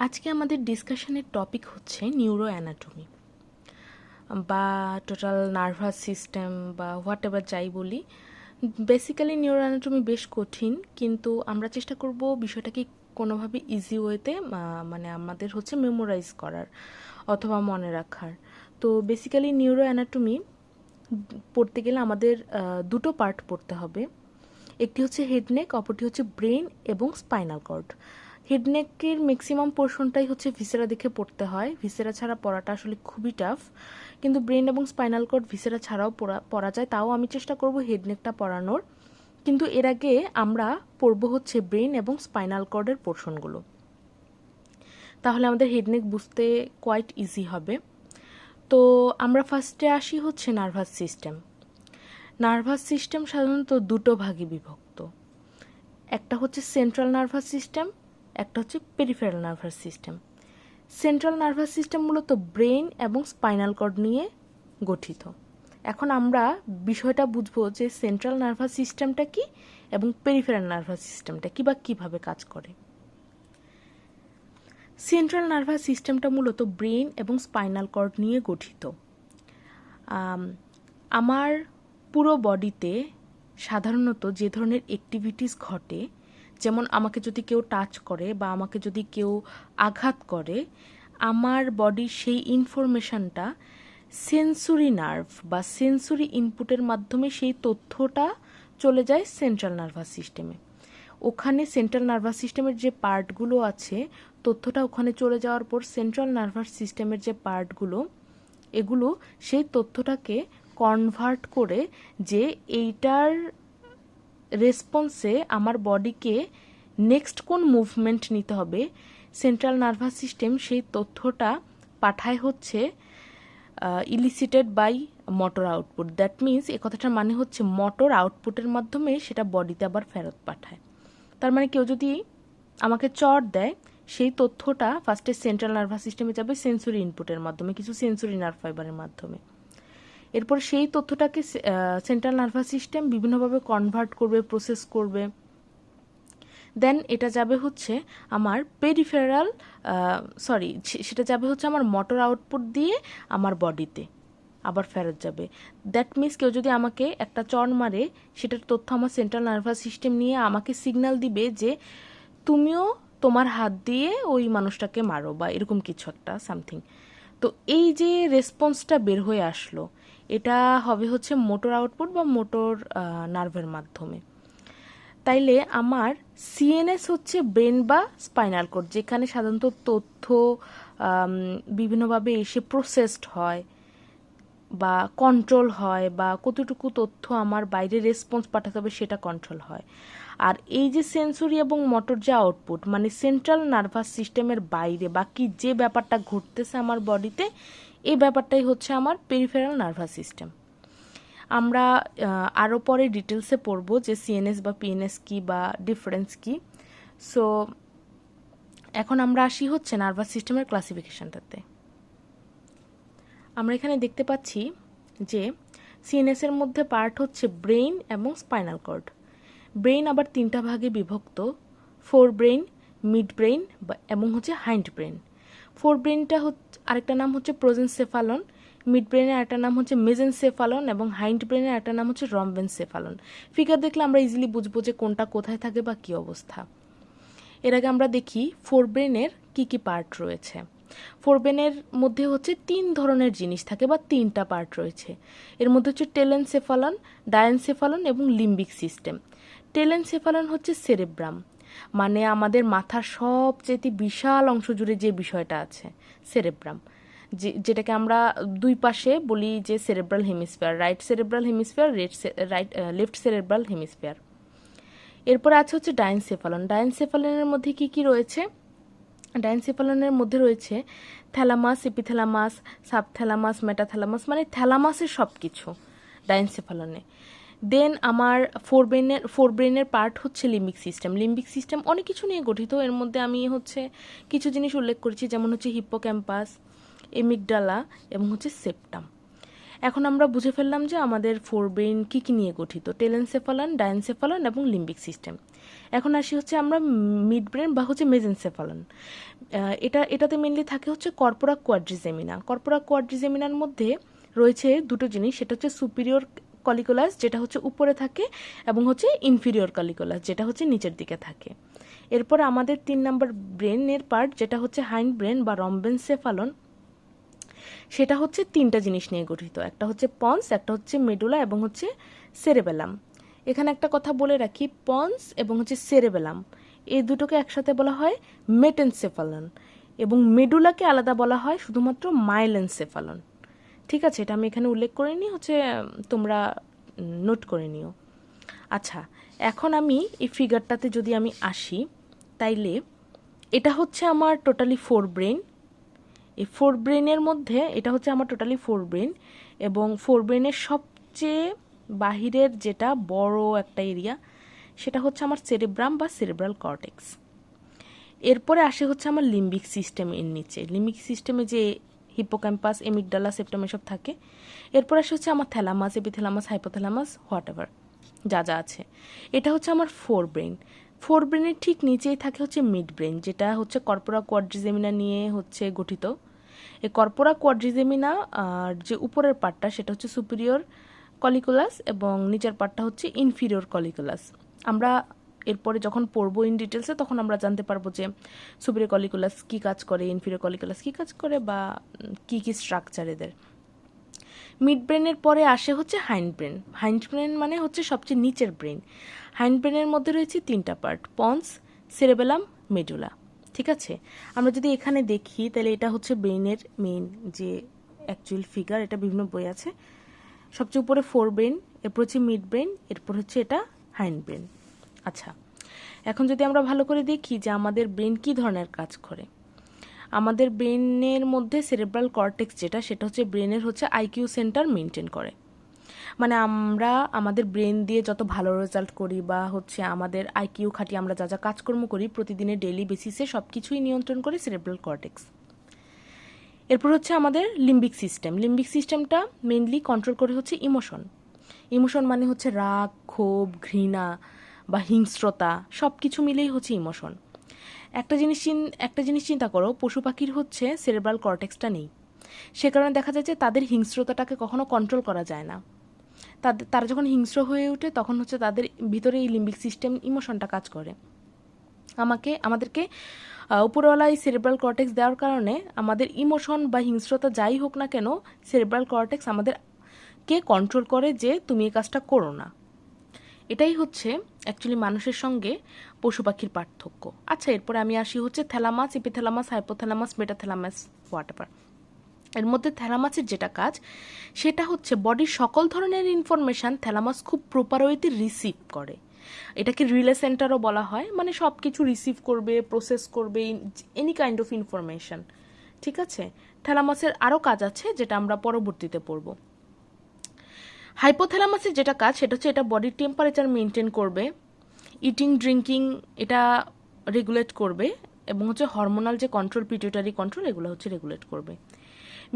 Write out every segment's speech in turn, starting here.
আজকে আমাদের ডিসকাশনের টপিক হচ্ছে নিউরো অ্যানাটমি বা টোটাল নার্ভাস সিস্টেম বা হোয়াট এভার যাই বলি। বেসিক্যালি নিউরো অ্যানাটমি বেশ কঠিন, কিন্তু আমরা চেষ্টা করব বিষয়টাকে কোনোভাবে ইজি ওয়েতে মানে আমাদের হচ্ছে মেমোরাইজ করার অথবা মনে রাখার। তো বেসিক্যালি নিউরো অ্যানাটমি পড়তে গেলে আমাদের দুটো পার্ট পড়তে হবে। একটি হচ্ছে হেডনেক, অপরটি হচ্ছে ব্রেন এবং স্পাইনাল কর্ড। হেডনেকের ম্যাক্সিমাম পোর্শনটাই হচ্ছে ভিসেরা দেখে পড়তে হয়, ভিসেরা ছাড়া পড়াটা আসলে খুবই টাফ। কিন্তু ব্রেন এবং স্পাইনাল কর্ড ভিসেরা ছাড়াও পড়া যায়, তাও আমি চেষ্টা করব হেডনেকটা পড়ানোর। কিন্তু এর আগে আমরা পড়ব হচ্ছে ব্রেন এবং স্পাইনাল কর্ডের পোর্শনগুলো, তাহলে আমাদের হেডনেক বুঝতে কোয়াইট ইজি হবে। তো আমরা ফার্স্টে আসি হচ্ছে নার্ভাস সিস্টেম। নার্ভাস সিস্টেম সাধারণত দুটো ভাগে বিভক্ত, একটা হচ্ছে সেন্ট্রাল নার্ভাস সিস্টেম, একটা হচ্ছে peripheral nervous system. Central nervous system মূলত ব্রেন এবং স্পাইনাল কর্ড নিয়ে গঠিত। এখন আমরা বিষয়টা বুঝবো যে সেন্ট্রাল নার্ভাস সিস্টেমটা কি এবং পেরিফেরাল নার্ভাস সিস্টেমটা কি বা কীভাবে কাজ করে। সেন্ট্রাল নার্ভাস সিস্টেমটা মূলত ব্রেন এবং স্পাইনাল কর্ড নিয়ে গঠিত। আমার পুরো বডিতে সাধারণত যে ধরনের অ্যাক্টিভিটিস ঘটে, যেমন আমাকে যদি কেউ টাচ করে বা আমাকে যদি কেউ আঘাত করে, আমার বডির সেই ইনফরমেশনটা সেন্সরি নার্ভ বা সেন্সরি ইনপুটের মাধ্যমে সেই তথ্যটা চলে যায় সেন্ট্রাল নার্ভাস সিস্টেমে। ওখানে সেন্ট্রাল নার্ভাস সিস্টেমের যে পার্টগুলো আছে, তথ্যটা ওখানে চলে যাওয়ার পর সেন্ট্রাল নার্ভাস সিস্টেমের যে পার্টগুলো, এগুলো সেই তথ্যটাকে কনভার্ট করে যে এইটার রেসপন্সে আমার বডিকে নেক্সট কোন মুভমেন্ট নিতে হবে, সেন্ট্রাল নার্ভাস সিস্টেম সেই তথ্যটা পাঠায় হচ্ছে elicited by motor output. That means এ কথাটার মানে হচ্ছে মোটর আউটপুটের মাধ্যমে সেটা বডিতে আবার ফেরত পাঠায়। তার মানে কেউ যদি আমাকে চট দেয়, সেই তথ্যটা ফার্স্টে সেন্ট্রাল নার্ভাস সিস্টেমে যাবে সেন্সরি ইনপুটের মাধ্যমে, কিছু সেন্সরি নার্ভ ফাইবারের মাধ্যমে। এরপর সেই তথ্যটাকে সেন্ট্রাল নার্ভাস সিস্টেম বিভিন্নভাবে কনভার্ট করবে, প্রসেস করবে। দেন এটা যাবে হচ্ছে আমার পেরিফেরাল সেটা যাবে হচ্ছে আমার মোটর আউটপুট দিয়ে আমার বডিতে আবার ফেরত যাবে। দ্যাট মিনস কেউ যদি আমাকে একটা চড় মারে, সেটার তথ্য আমার সেন্ট্রাল নার্ভাস সিস্টেম নিয়ে আমাকে সিগন্যাল দিবে যে তুমিও তোমার হাত দিয়ে ওই মানুষটাকে মারো বা এরকম কিছু একটা সামথিং। তো এই যে রেসপন্সটা বের হয়ে আসলো, এটা হবে হচ্ছে মোটর আউটপুট বা মোটর নার্ভের মাধ্যমে। তাইলে আমার সিএনএস হচ্ছে ব্রেন বা স্পাইনাল কর্ড, যেখানে সাধারণত তথ্য বিভিন্নভাবে এসে প্রসেসড হয় বা কন্ট্রোল হয়, বা কতটুকু তথ্য আমার বাইরে রেসপন্স পাঠাতে হবে সেটা কন্ট্রোল হয়। আর এই যে সেন্সরি এবং মোটর যে আউটপুট, মানে সেন্ট্রাল নার্ভাস সিস্টেমের বাইরে বাকি যে ব্যাপারটা ঘটতেছে আমার বডিতে, এই ব্যাপারটাই হচ্ছে আমার পেরিফেরাল নার্ভাস সিস্টেম। আমরা আরও পরে ডিটেলসে পড়ব যে সিএনএস বা পিএনএস কি বা ডিফারেন্স কি। সো এখন আমরা আসি হচ্ছে নার্ভাস সিস্টেমের ক্লাসিফিকেশনটাতে। আমরা এখানে দেখতে পাচ্ছি যে সিএনএস এর মধ্যে পার্ট হচ্ছে ব্রেইন এবং স্পাইনাল কর্ড। ব্রেইন আবার তিনটা ভাগে বিভক্ত, ফোর ব্রেইন, মিড ব্রেইন এবং হচ্ছে হাইন্ড ব্রেইন। ফোর ব্রেইনটা হচ্ছে, আরেকটা নাম হচ্ছে প্রোজেনসেফালন, মিড ব্রেনের একটা নাম হচ্ছে মেজেনসেফালন এবং হাইন্ড ব্রেনের একটা নাম হচ্ছে রম্বেনসেফালন। ফিগার দেখলে আমরা ইজিলি বুঝবো যে কোনটা কোথায় থাকে বা কী অবস্থা। এর আগে আমরা দেখি ফোর ব্রেনের কী কী পার্ট রয়েছে। ফোর ব্রেনের মধ্যে হচ্ছে তিন ধরনের জিনিস থাকে বা তিনটা পার্ট রয়েছে। এর মধ্যে হচ্ছে টেলেনসেফালন, ডায়েনসেফালন এবং লিম্বিক সিস্টেম। টেলেনসেফালন হচ্ছে সেরেব্রাম, মানে আমাদের মাথার সবচেয়ে বিশাল অংশ জুড়ে যে বিষয়টা আছে, সেরেব্রাম, যেটাকে আমরা দুই পাশে বলি যে cerebral hemisphere, right cerebral hemisphere, left cerebral hemisphere. এরপর আছে হচ্ছে ডায়েনসেফালন। ডায়েনসেফালনের মধ্যে কি কি রয়েছে? ডায়েনসেফালনের মধ্যে রয়েছে থ্যালামাস, এপিথ্যালামাস, সাবথ্যালামাস, মেটাথ্যালামাস, মানে থ্যালামাসের সব কিছু ডায়েনসেফালনে। দেন আমার ফোর ব্রেনের পার্ট হচ্ছে লিম্বিক সিস্টেম। লিম্বিক সিস্টেম অনেক কিছু নিয়ে গঠিত, এর মধ্যে আমি হচ্ছে কিছু জিনিস উল্লেখ করেছি, যেমন হচ্ছে হিপ্পোক্যাম্পাস, এমিগডালা এবং হচ্ছে সেপ্টাম। এখন আমরা বুঝে ফেললাম যে আমাদের ফোরব্রেইন কী কী নিয়ে গঠিত, টেলেনসেফালন, ডায়েনসেফালন এবং লিম্বিক সিস্টেম। এখন আসি হচ্ছে আমরা মিড ব্রেন বা হচ্ছে মেজেনসেফালন। এটাতে মেনলি থাকে হচ্ছে কর্পোরা কোয়াড্রিজেমিনা। কর্পোরা কোয়াড্রিজেমিনার মধ্যে রয়েছে দুটো জিনিস, সেটা হচ্ছে সুপিরিয়র কলিকুলাস যেটা হচ্ছে উপরে থাকে এবং হচ্ছে ইনফিরিয়র কলিকুলাস যেটা হচ্ছে নিচের দিকে থাকে। এরপর আমাদের 3 নম্বর ব্রেনের পার্ট যেটা হচ্ছে হাইন্ড ব্রেন বা রম্বেনসেফালন, সেটা হচ্ছে 3টা জিনিস নিয়ে গঠিত, একটা হচ্ছে পন্স, একটা হচ্ছে মেডুলা এবং হচ্ছে সেরেবেলাম। এখানে একটা কথা বলে রাখি, পন্স এবং হচ্ছে সেরেবেলাম এই দুটোকে একসাথে বলা হয় মেটেনসেফালন এবং মেডুলাকে আলাদা বলা হয় শুধুমাত্র মাইলেনসেফালন। ঠিক আছে, এটা আমি এখানে উল্লেখ করে নিই, হচ্ছে তোমরা নোট করে নিও। আচ্ছা, এখন আমি এই ফিগারটাতে যদি আমি আসি, তাইলে এটা হচ্ছে আমার টোটালি ফোর ব্রেন। এই ফোর ব্রেনের মধ্যে এটা হচ্ছে আমার টোটালি ফোর ব্রেন, এবং ফোর ব্রেনের সবচেয়ে বাহিরের যেটা বড় একটা এরিয়া সেটা হচ্ছে আমার সেরেব্রাম বা সেরেব্রাল কর্টেক্স। এরপরে আসে হচ্ছে আমার লিম্বিক সিস্টেম এর নিচে। লিম্বিক সিস্টেমে যে হিপোক্যাম্পাস, এমিগডালা, সেপ্টাম এসব থাকে। এরপর আসে হচ্ছে আমার থ্যালামাস, এপিথ্যালামাস, হাইপোথ্যালামাস, হোয়াট এভার যা যা আছে। এটা হচ্ছে আমার ফোর ব্রেন। ফোর ব্রেনের ঠিক নিচেই থাকে হচ্ছে মিড ব্রেন, যেটা হচ্ছে কর্পোরা কোয়াড্রিজেমিনা নিয়ে হচ্ছে গঠিত। এই কর্পোরা কোয়াড্রিজেমিনা আর যে উপরের পার্টটা সেটা হচ্ছে সুপিরিয়র কলিকুলাস এবং নিচের পার্টটা হচ্ছে ইনফিরিয়র কলিকুলাস। আমরা এরপরে যখন পড়বো ইন ডিটেলসে তখন আমরা জানতে পারবো যে সুপিরিয়র কলিকুলাস কী কাজ করে, ইনফিরিয়র কলিকুলাস কী কাজ করে, বা কী কী স্ট্রাকচার এদের। মিড ব্রেনের পরে আসে হচ্ছে হাইন্ড ব্রেন। হাইন্ড ব্রেন মানে হচ্ছে সবচেয়ে নিচের ব্রেন। হাইন্ড ব্রেনের মধ্যে রয়েছে 3টা পার্ট, পন্স, সেরেবেলাম, মেডুলা। ঠিক আছে, আমরা যদি এখানে দেখি তাহলে এটা হচ্ছে ব্রেনের মেইন যে অ্যাকচুয়াল ফিগার, এটা বিভিন্ন বই আছে। সবচেয়ে উপরে ফোর ব্রেন, এরপর হচ্ছে মিড ব্রেন, এরপর হচ্ছে এটা হাইন্ড ব্রেন। আচ্ছা, এখন যদি আমরা ভালো করে দেখি যে আমাদের ব্রেন কী ধরনের কাজ করে। আমাদের ব্রেনের মধ্যে সেরেব্রাল কর্টেক্স যেটা, সেটা হচ্ছে ব্রেনের হচ্ছে আইকিউ সেন্টার মেনটেন করে। মানে আমরা আমাদের ব্রেন দিয়ে যত ভালো রেজাল্ট করি বা হচ্ছে আমাদের আইকিউ খাটিয়ে আমরা যা যা কাজকর্ম করি প্রতিদিনের ডেইলি বেসিসে, সব কিছুই নিয়ন্ত্রণ করে সেরেব্রাল কর্টেক্স। এরপর হচ্ছে আমাদের লিম্বিক সিস্টেম। লিম্বিক সিস্টেমটা মেনলি কন্ট্রোল করে হচ্ছে ইমোশন। ইমোশন মানে হচ্ছে রাগ, ক্ষোভ, ঘৃণা বা হিংস্রতা, সব কিছু মিলেই হচ্ছে ইমোশন। একটা জিনিস চিন্তা করো, পশু পাখির হচ্ছে সেরেব্রাল কর্টেক্সটা নেই, সে কারণে দেখা যায় যে তাদের হিংস্রতাটাকে কখনো কন্ট্রোল করা যায় না। তারা যখন হিংস্র হয়ে ওঠে তখন হচ্ছে তাদের ভিতরে এই লিম্বিক সিস্টেম ইমোশনটা কাজ করে। আমাদেরকে উপরওয়ালা এই সেরেব্রাল কর্টেক্স দেওয়ার কারণে আমাদের ইমোশন বা হিংস্রতা যাই হোক না কেন, সেরেব্রাল কর্টেক্স আমাদেরকে কন্ট্রোল করে যে তুমি এই কাজটা করো না। এটাই হচ্ছে অ্যাকচুয়ালি মানুষের সঙ্গে পশু পাখির পার্থক্য। আচ্ছা, এরপরে আমি আসি হচ্ছে থ্যালামাস, এপিথ্যালামাস, হাইপোথ্যালামাস, মেটাথ্যালামাস, হোয়াটএভার। এর মধ্যে থ্যালামাসের যেটা কাজ সেটা হচ্ছে বডির সকল ধরনের ইনফরমেশান থ্যালামাস খুব প্রপার ওয়েতে রিসিভ করে। এটাকে রিলে সেন্টারও বলা হয়, মানে সব কিছু রিসিভ করবে, প্রসেস করবে, এনি কাইন্ড অফ ইনফরমেশান। ঠিক আছে, থ্যালামাসের আরও কাজ আছে যেটা আমরা পরবর্তীতে পড়ব। হাইপোথ্যালামাসের যেটা কাজ সেটা হচ্ছে এটা বডির টেম্পারেচার মেনটেন করবে, ইটিং ড্রিঙ্কিং এটা রেগুলেট করবে, এবং হচ্ছে হরমোনাল যে কন্ট্রোল, পিটুইটারি কন্ট্রোল, এগুলো হচ্ছে রেগুলেট করবে।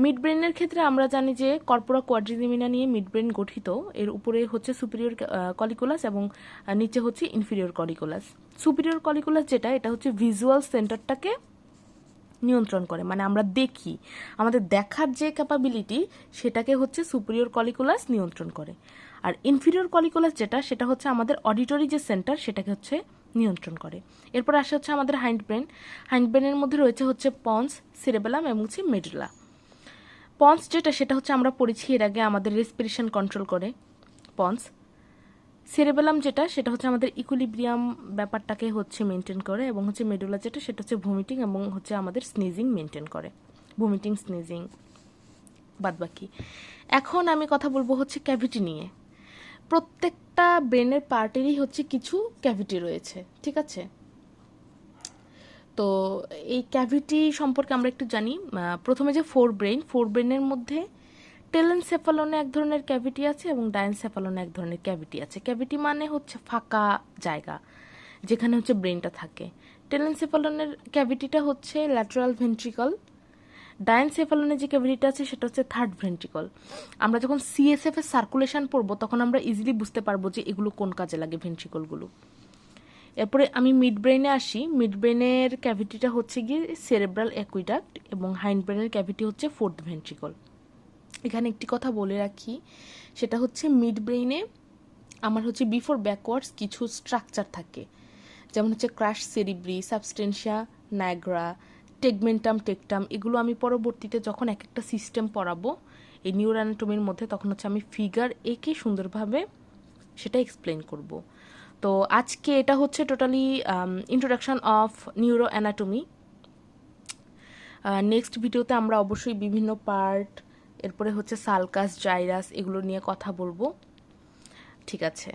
মিড ব্রেনের ক্ষেত্রে আমরা জানি যে কর্পোরা কোয়াড্রিজেমিনা নিয়ে মিড ব্রেন গঠিত। এর উপরে হচ্ছে সুপিরিয়র কলিকুলাস এবং নিচে হচ্ছে ইনফিরিয়র কলিকুলাস। সুপিরিয়র কলিকুলাস যেটা, এটা হচ্ছে ভিজুয়াল সেন্টারটাকে নিয়ন্ত্রণ করে, মানে আমরা দেখি, আমাদের দেখার যে ক্যাপাবিলিটি সেটাকে হচ্ছে সুপিরিয়র কলিকুলাস নিয়ন্ত্রণ করে। আর ইনফিরিয়র কলিকুলাস যেটা, সেটা হচ্ছে আমাদের অডিটরি যে সেন্টার সেটাকে হচ্ছে নিয়ন্ত্রণ করে। এরপর আসে হচ্ছে আমাদের হাইন্ড ব্রেন। হাইন্ড ব্রেনের মধ্যে রয়েছে হচ্ছে পন্স, সেরেবেলাম এবং হচ্ছে মেডুলা। পন্স যেটা, সেটা হচ্ছে আমরা পড়েছি এর আগে, আমাদের রেসপিরেশন কন্ট্রোল করে পন্স। সেরেবেলাম যেটা, সেটা হচ্ছে আমাদের ইকুইলিব্রিয়াম ব্যাপারটাকে হচ্ছে মেনটেন করে, এবং হচ্ছে মেডুলা যেটা, সেটা হচ্ছে ভমিটিং এবং হচ্ছে আমাদের স্নিজিং মেনটেন করে, ভমিটিং, স্নিজিং বাদবাকি। এখন আমি কথা বলবো হচ্ছে ক্যাভিটি নিয়ে। প্রত্যেকটা ব্রেনের পার্টেরই হচ্ছে কিছু ক্যাভিটি রয়েছে, ঠিক আছে। তো এই ক্যাভিটি সম্পর্কে আমরা একটু জানি। প্রথমে যে ফোর ব্রেনের মধ্যে টেলেনসেফালনে এক ধরনের ক্যাভিটি আছে এবং ডায়েনসেফালনে এক ধরনের ক্যাভিটি আছে। ক্যাভিটি মানে হচ্ছে ফাঁকা জায়গা যেখানে হচ্ছে ব্রেনটা থাকে। টেলেনসেফালনের ক্যাভিটিটা হচ্ছে ল্যাটারাল ভেন্ট্রিকল, ডায়েনসেফালনে যে ক্যাভিটিটা আছে সেটা হচ্ছে থার্ড ভেন্ট্রিকল। আমরা যখন সিএসএফ এর সার্কুলেশন পড়বো তখন আমরা ইজিলি বুঝতে পারবো যে এগুলো কোন কাজে লাগে ভেন্ট্রিকলগুলো। এরপরে আমি মিড ব্রেনে আসি। মিড ব্রেনের ক্যাভিটিটা হচ্ছে গিয়ে সেরেব্রাল অ্যাকুইডাক্ট এবং হাইন্ড ব্রেনের ক্যাভিটি হচ্ছে ফোর্থ ভেন্ট্রিকল। এখানে একটি কথা বলে রাখি, সেটা হচ্ছে মিড ব্রেইনে আমার হচ্ছে বিফোর ব্যাকওয়ার্ডস কিছু স্ট্রাকচার থাকে, যেমন হচ্ছে ক্রাশ সেরিব্রি, সাবস্টেন্সিয়া নাগ্রা, টেগমেন্টাম টেকটাম। এগুলো আমি পরবর্তীতে যখন এক একটা সিস্টেম পড়াবো এই নিউরো অ্যানাটমির মধ্যে, তখন হচ্ছে আমি ফিগার এঁকে সুন্দরভাবে সেটা এক্সপ্লেন করব। তো আজকে এটা হচ্ছে totally introduction of neuro anatomy. Next ভিডিওতে আমরা অবশ্যই বিভিন্ন পার্ট, এরপরে হচ্ছে সালকাস, জাইরাস, এগুলো নিয়ে কথা বলবো। ঠিক আছে।